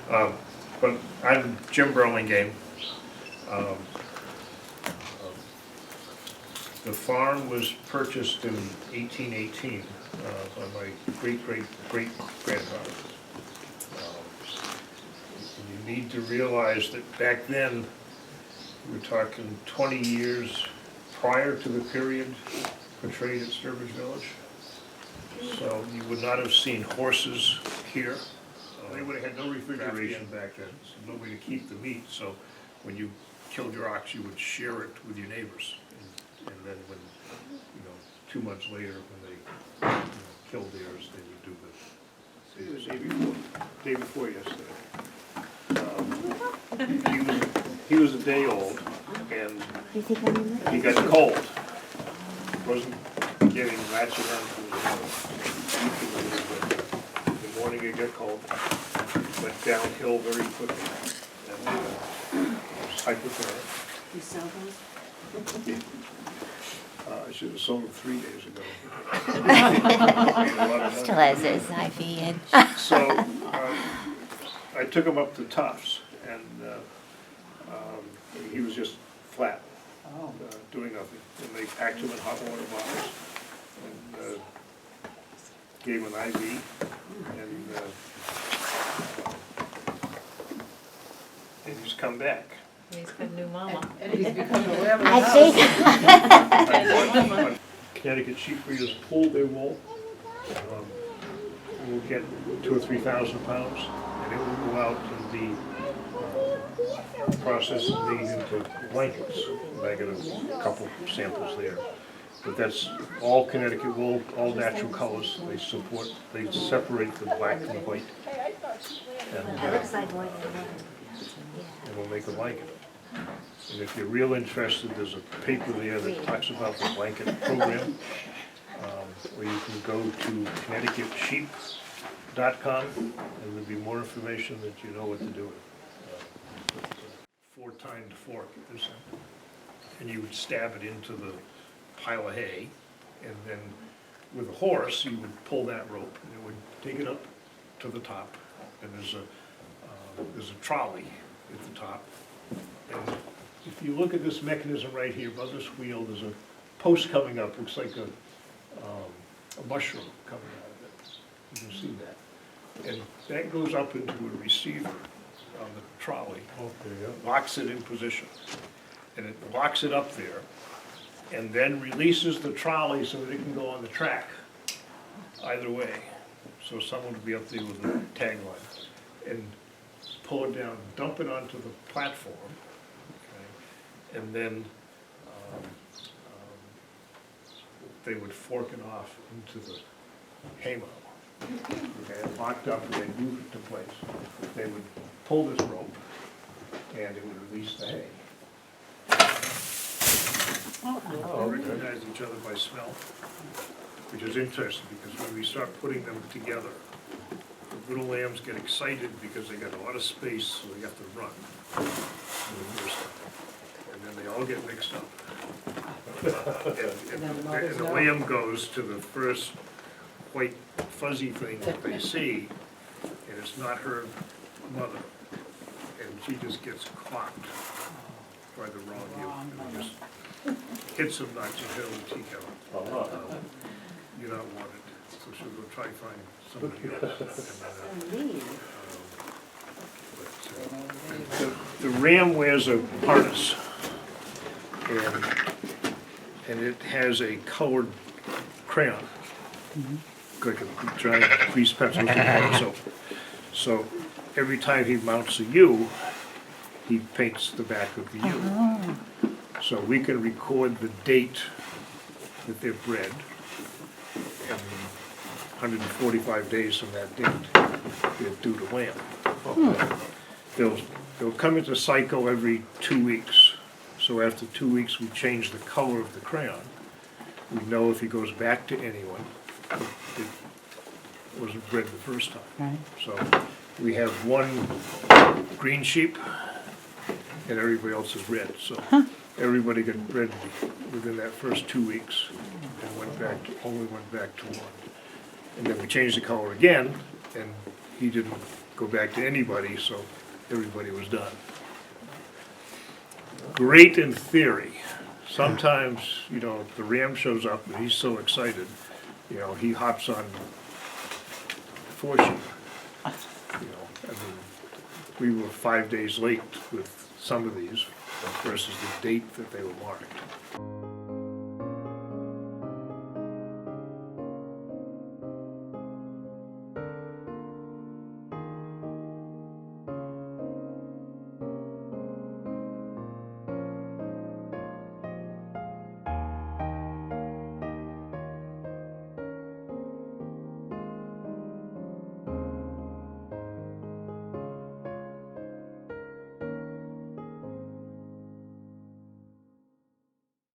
But I'm Jim Burlingame. Um, The farm was purchased in 1818 by my great-great-great-grandfather. You need to realize that back then, we're talking 20 years prior to the period portrayed at Sturbridge Village. So you would not have seen horses here. They would have had no refrigeration back then, so no way to keep the meat. So when you killed your ox, you would share it with your neighbors. And then when, 2 months later, when they killed theirs, they would do the day before yesterday. He was a day old, and he got cold. Wasn't getting latched on to in the morning it got cold, went downhill very quickly, and was hypothermic. You sell those? Yeah. I should have sold them 3 days ago. Still has his IV in. So I took him up to Tufts, and he was just flat, doing nothing. And they packed him in hot water bottles and gave him an IV, and he's come back. He's got a new mama. And he's become a lamb. I think. Connecticut sheep breeders pull their wool. We'll get 2,000 or 3,000 pounds, and it will go out and be processed and made into blankets. And I got a couple samples there. But that's all Connecticut wool, all natural colors. They separate the black from the white. It looks like more than one. And we'll make a blanket. And if you're real interested, there's a paper there that talks about the blanket program, or you can go to ConnecticutSheep.com, and there'll be more information that you know what to do with. 4-tined fork, and you would stab it into the pile of hay, and then with a horse, you would pull that rope, and it would take it up to the top, and there's a trolley at the top. And if you look at this mechanism right here, above this wheel, there's a post coming up, looks like a mushroom coming out of it. You can see that. And that goes up into a receiver on the trolley, locks it in position. And it locks it up there, and then releases the trolley so that it can go on the track, either way. So someone would be up there with a tagline, and pull it down, dump it onto the platform, okay, and then they would fork it off into the haymow. Okay, locked up, and they'd move it to place. They would pull this rope, and it would release the hay. They recognize each other by smell, which is interesting, because when we start putting them together, the little lambs get excited because they got a lot of space, so they have to run. And then they all get mixed up. And the lamb goes to the first white fuzzy thing that they see, and it's not her mother. And she just gets clocked by the wrong ewe, and just hits him, knocks his head on the teacup. You're not wanted, so she'll go try to find somebody else. The ram wears a harness, and it has a colored crayon, like a giant grease pencil. So every time he mounts a ewe, he paints the back of the ewe. So we can record the date that they're bred, and 145 days from that date, they're due to lamb. They'll come into cycle every 2 weeks. So after 2 weeks, we change the color of the crayon. We know if he goes back to anyone, it wasn't bred the first time. Right. So we have one green sheep, and everybody else is red. So everybody got bred within that first 2 weeks, and only went back to one. And then we changed the color again, and he didn't go back to anybody, so everybody was done. Great in theory. Sometimes, you know, the Ram shows up and he's so excited, you know, he hops on fortune. You know, I mean, we were 5 days late with some of these versus the date that they were marked.